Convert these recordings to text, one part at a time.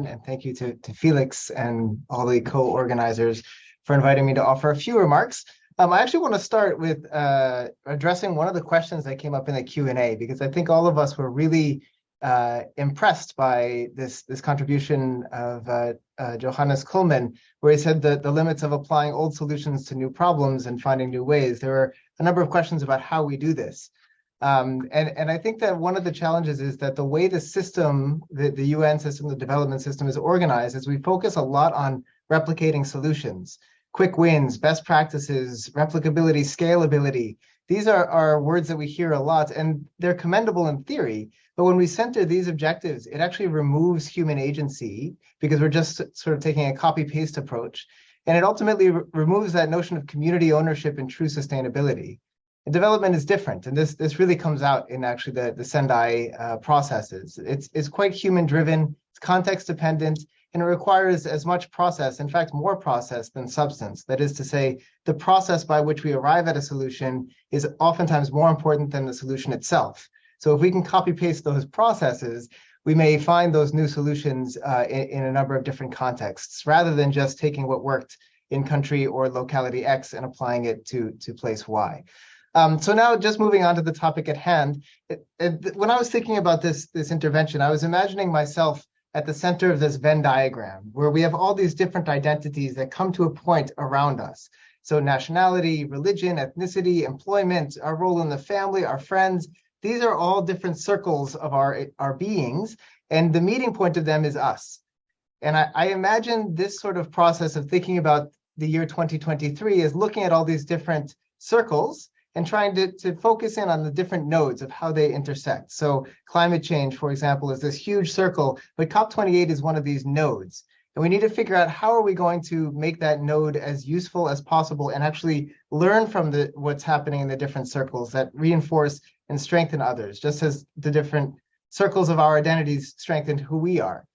And thank you to Felix and all the co-organizers for inviting me to offer a few remarks. I actually want to start with addressing one of the questions that came up in the Q&A, because I think all of us were really impressed by this contribution of Johannes Kuhlmann, where he said that the limits of applying old solutions to new problems and finding new ways. There were a number of questions about how we do this. And I think that one of the challenges is that the way the system, the UN system, the development system is organized is we focus a lot on replicating solutions, quick wins, best practices, replicability, scalability. These are words that we hear a lot, and they're commendable in theory. But when we center these objectives, it actually removes human agency because we're just sort of taking a copy-paste approach. And it ultimately removes that notion of community ownership and true sustainability. And development is different, and this really comes out in actually the Sendai processes. It's quite human-driven, it's context-dependent, and it requires as much process, in fact, more process than substance. That is to say, the process by which we arrive at a solution is oftentimes more important than the solution itself. So if we can copy-paste those processes, we may find those new solutions in a number of different contexts, rather than just taking what worked in country or locality X and applying it to place Y. So now just moving on to the topic at hand, when I was thinking about this intervention, I was imagining myself at the center of this Venn diagram, where we have all these different identities that come to a point around us. So nationality, religion, ethnicity, employment, our role in the family, our friends, these are all different circles of our beings, and the meeting point of them is us. And I imagine this sort of process of thinking about the year 2023 is looking at all these different circles and trying to focus in on the different nodes of how they intersect. So climate change, for example, is this huge circle, but COP28 is one of these nodes. And we need to figure out how are we going to make that node as useful as possible and actually learn from what's happening in the different circles that reinforce and strengthen others, just as the different circles of our identities strengthen who we are.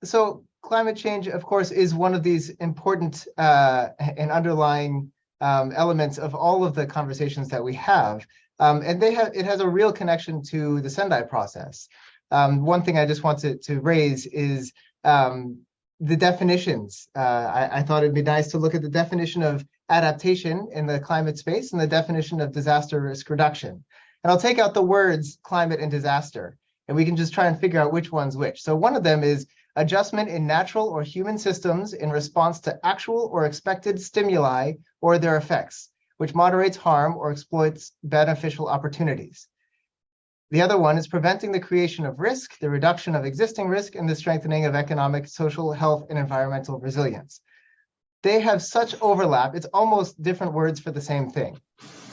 So climate change, of course, is one of these important and underlying elements of all of the conversations that we have. And it has a real connection to the Sendai process. One thing I just want to raise is the definitions. I thought it'd be nice to look at the definition of adaptation in the climate space and the definition of disaster risk reduction. And I'll take out the words climate and disaster, and we can just try and figure out which one's which. So one of them is adjustment in natural or human systems in response to actual or expected stimuli or their effects, which moderates harm or exploits beneficial opportunities. The other one is preventing the creation of risk, the reduction of existing risk, and the strengthening of economic, social, health, and environmental resilience. They have such overlap, it's almost different words for the same thing.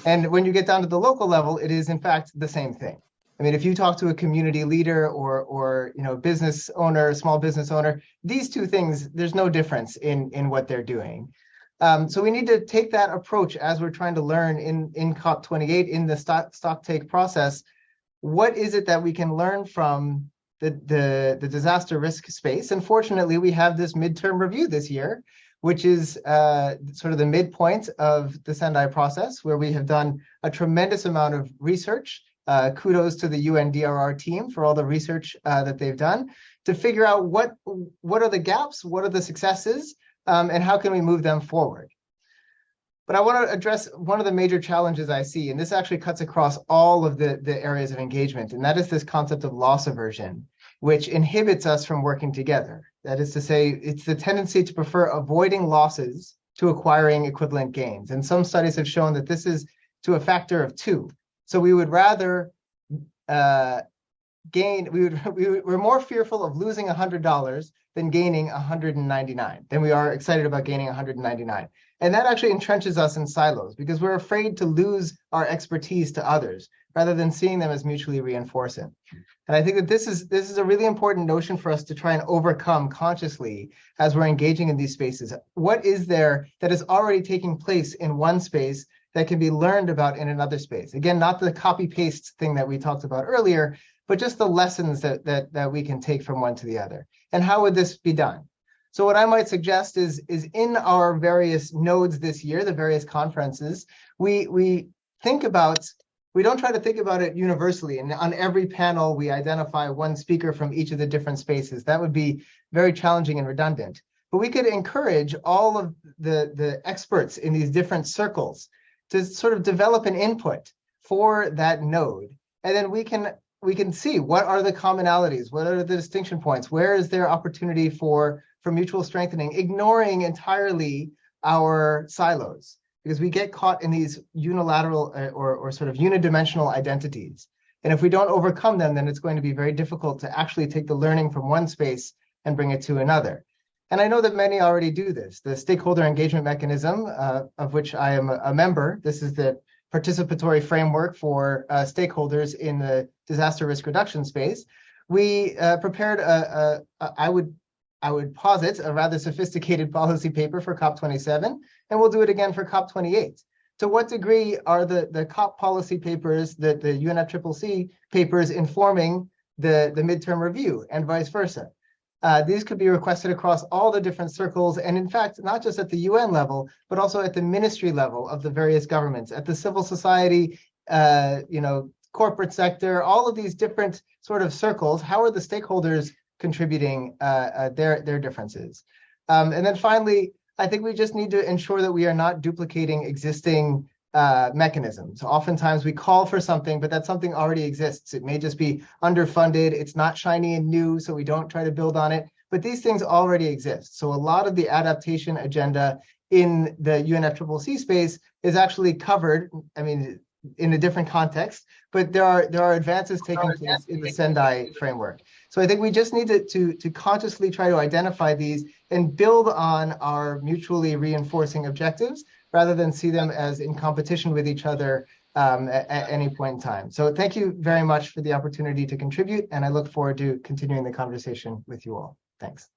And when you get down to the local level, it is in fact the same thing. I mean, if you talk to a community leader or business owner, small business owner, these two things, there's no difference in what they're doing. So we need to take that approach as we're trying to learn in COP28, in the stock take process. What is it that we can learn from the disaster risk space? And fortunately, we have this midterm review this year, which is sort of the midpoint of the Sendai process, where we have done a tremendous amount of research. Kudos to the UNDRR team for all the research that they've done to figure out what are the gaps, what are the successes, and how can we move them forward. But I want to address one of the major challenges I see, and this actually cuts across all of the areas of engagement, and that is this concept of loss aversion, which inhibits us from working together. That is to say, it's the tendency to prefer avoiding losses to acquiring equivalent gains. And some studies have shown that this is to a factor of 2. So we would rather we're more fearful of losing $100 than gaining 199, than we are excited about gaining 199. And that actually entrenches us in silos because we're afraid to lose our expertise to others rather than seeing them as mutually reinforcing. And I think that this is a really important notion for us to try and overcome consciously as we're engaging in these spaces. What is there that is already taking place in one space that can be learned about in another space? Again, not the copy-paste thing that we talked about earlier, but just the lessons that we can take from one to the other. And how would this be done? So what I might suggest is in our various nodes this year, the various conferences, we think about we don't try to think about it universally. And on every panel, we identify one speaker from each of the different spaces. That would be very challenging and redundant. But we could encourage all of the experts in these different circles to sort of develop an input for that node. And then we can see what are the commonalities, what are the distinction points, where is there opportunity for mutual strengthening, ignoring entirely our silos, because we get caught in these unilateral or sort of unidimensional identities. And if we don't overcome them, then it's going to be very difficult to actually take the learning from one space and bring it to another. And I know that many already do this. The stakeholder engagement mechanism, of which I am a member, this is the participatory framework for stakeholders in the disaster risk reduction space. We prepared I would posit a rather sophisticated policy paper for COP27, and we'll do it again for COP28. To what degree are the COP policy papers, the UNFCCC papers informing the midterm review and vice versa? These could be requested across all the different circles, and in fact, not just at the UN level, but also at the ministry level of the various governments, at the civil society, corporate sector, all of these different sort of circles. How are the stakeholders contributing their differences? And then finally, I think we just need to ensure that we are not duplicating existing mechanisms. Oftentimes we call for something, but that something already exists. It may just be underfunded. It's not shiny and new, so we don't try to build on it. But these things already exist. So a lot of the adaptation agenda in the UNFCCC space is actually covered, I mean, in a different context, but there are advances taking place in the Sendai framework. So I think we just need to consciously try to identify these and build on our mutually reinforcing objectives, rather than see them as in competition with each other at any point in time. So thank you very much for the opportunity to contribute, and I look forward to continuing the conversation with you all. Thanks.